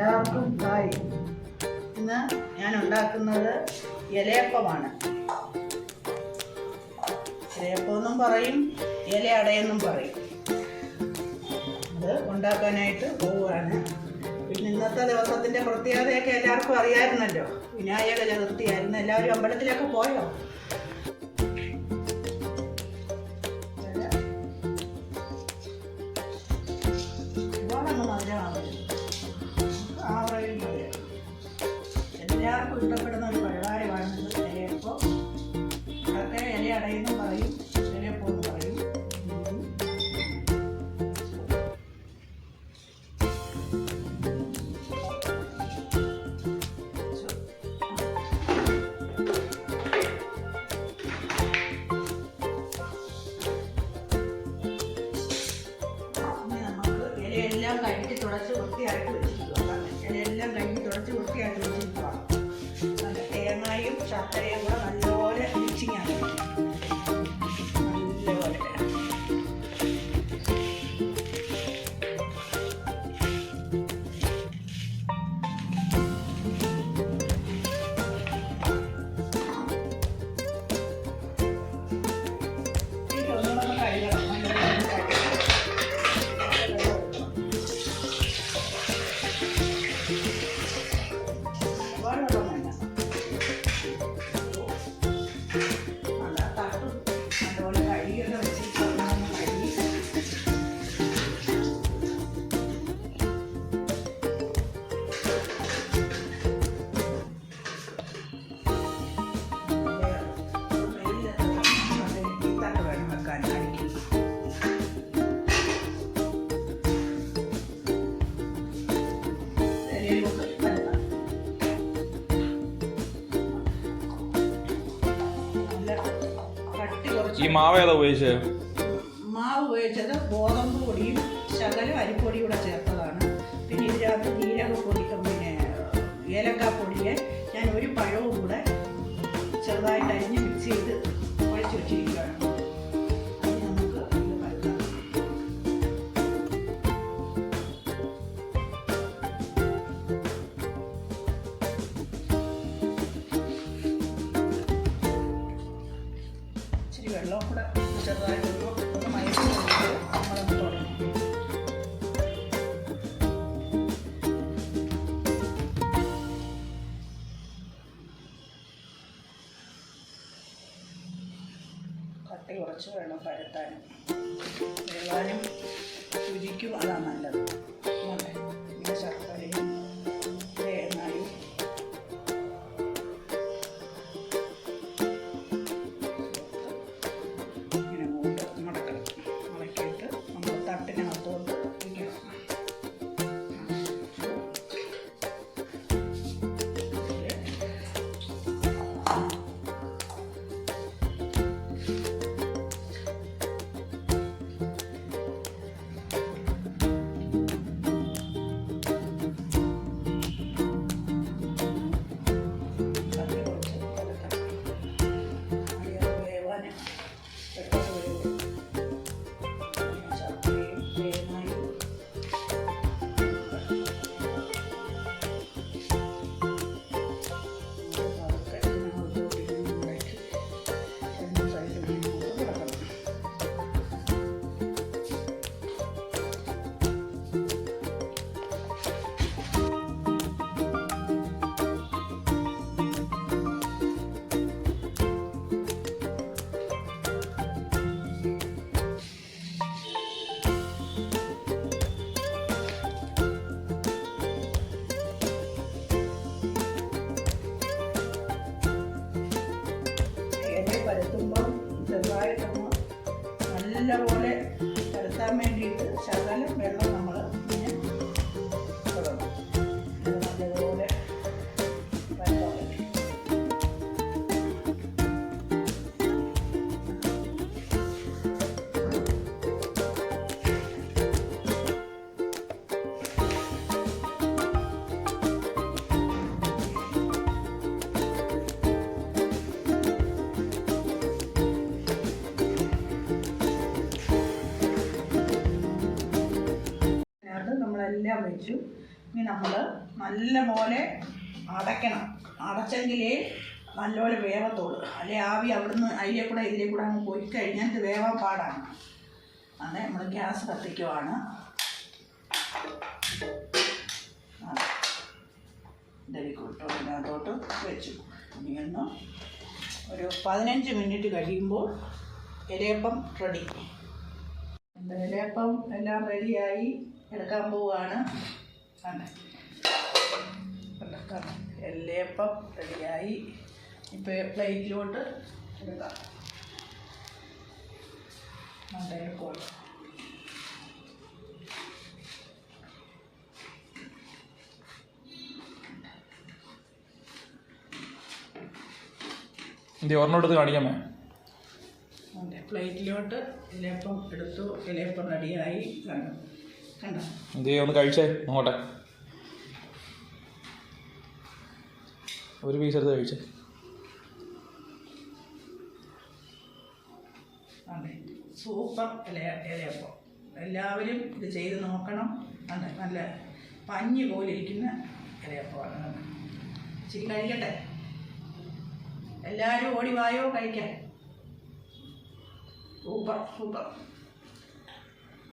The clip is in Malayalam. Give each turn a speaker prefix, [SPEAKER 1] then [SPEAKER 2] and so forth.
[SPEAKER 1] എല്ലാവർക്കും ഹായ്. ഇന്ന് ഞാൻ ഉണ്ടാക്കുന്നത് ഇലയപ്പമാണ്. ഇലയപ്പമെന്നും പറയും, ഇല അടയെന്നും പറയും. അത് ഉണ്ടാക്കാനായിട്ട് പോവുകയാണ്. പിന്നെ ഇന്നത്തെ ദിവസത്തിൻ്റെ പ്രത്യേകതയൊക്കെ എല്ലാവർക്കും അറിയാമായിരുന്നല്ലോ. വിനായക ചതുർത്ഥിയായിരുന്നു. എല്ലാവരും അമ്പലത്തിലൊക്കെ പോയോ? എല്ലാവർക്കും ഇഷ്ടപ്പെടുന്ന ഒരു പരിപാടിയാണിത് ഇലയപ്പം. ഇതൊക്കെ ഇല അടയെന്നും പറയും, ഇലയപ്പം പറയും. നമുക്ക് ഇലയെല്ലാം കഴുകി തുടച്ച് വൃത്തിയായിട്ട് വെച്ചിരിക്കുക. ഇലയെല്ലാം കഴുകി തുടച്ച് വൃത്തിയായിട്ട് വെച്ചിരിക്കുക. തേങ്ങയും ശർക്കരയും കൂടെ നല്ലപോലെ മിക്സിങ് ആക്കി നല്ലപോലെ. ഒന്നുകൂടെ കഴുകണം.
[SPEAKER 2] ഈ മാവ് ഏതാ ഉപയോഗിച്ചത്?
[SPEAKER 1] മാവ് ഉപയോഗിച്ചത് ഗോതമ്പ് പൊടിയും ശകലം അരിപ്പൊടിയും കൂടെ ചേർത്തതാണ്. പിന്നെ ഇതിനകത്ത് ജീരകപ്പൊടി, പിന്നെ ഏലക്കാപ്പൊടിയെ ഞാൻ ഒരു പഴവും കൂടെ ചെറുതായിട്ട് അരിഞ്ഞ് മിക്സ് ചെയ്ത് കുഴച്ച് വെച്ചിരിക്കുകയാണ്. അത് നമുക്ക് ഇത് പരത്താം. ഇച്ചിരി വെള്ളം കൂടെ ചെറുതായിട്ടൊന്ന് മയക്കി കൊടുത്ത് നമ്മളൊന്ന് തുടങ്ങും. കട്ടി കുറച്ച് വേണം പരത്താനും. വേവാനും രുചിക്കും അതാണ് നല്ലത്. പിന്നെ ശർക്കരയും തേങ്ങയും ഇങ്ങനെ മൂട്ട് മടക്കണം. മടക്കിയിട്ട് നമ്മൾ തട്ടിനകത്തോട്ട് വയ്ക്കണം. പരത്തുമ്പോൾ ചെറുതായിട്ടൊന്ന് നല്ലപോലെ പരത്താൻ വേണ്ടിയിട്ട് ശകലം വെള്ളം നമ്മൾ ഇങ്ങനെ തുടങ്ങും. നല്ലപോലെ പരത്താൻ പറ്റും. നമ്മളെല്ലാം വെച്ചു. ഇനി നമ്മൾ നല്ല പോലെ അടയ്ക്കണം. അടച്ചെങ്കിലേ നല്ലപോലെ വേവത്തുള്ളൂ. അല്ലെ ആവി അവിടുന്ന് അതിലെ കൂടെ ഇതിലെ കൂടെ അങ്ങ് പോയി കഴിഞ്ഞാൽ ഇത് വേവാൻ പാടാണ്. അങ്ങനെ നമ്മൾ ഗ്യാസ് കത്തിക്കുവാണ്. ഇതെടുക്കൂട്ടോ ഇതിനകത്തോട്ട് വെച്ചു. ഇനിയൊന്ന് ഒരു 15 മിനിറ്റ് കഴിയുമ്പോൾ ഇലയപ്പം റെഡി. ഇലയപ്പം എല്ലാം റെഡിയായി എടുക്കാൻ പോവുകയാണ്. ഇലയപ്പം റെഡിയായി. ഇപ്പോൾ പ്ലേറ്റിലോട്ട് എടുക്കാം. എടുക്കുള്ളൂ.
[SPEAKER 2] ഒരെണ്ണം എടുത്ത് കാണിക്കാമേ.
[SPEAKER 1] പ്ലേറ്റിലോട്ട് ഇലയപ്പം എടുത്തു. ഇലയപ്പം റെഡിയായി. കണ്ടോ?
[SPEAKER 2] ഒന്ന് കഴിച്ചേ നോട്ടെ. ഒരു പീസ് എടുത്ത് കഴിച്ചേ.
[SPEAKER 1] അതെ, സൂപ്പർ ഇലയപ്പം. എല്ലാവരും ഇത് ചെയ്ത് നോക്കണം. അതെ, നല്ല പഞ്ഞി പോലെ ഇരിക്കുന്ന ഇലയപ്പമാണ്. ഇച്ചിരി കഴിക്കട്ടെ. എല്ലാവരും ഓടി വായോ കഴിക്കാൻ. Super super.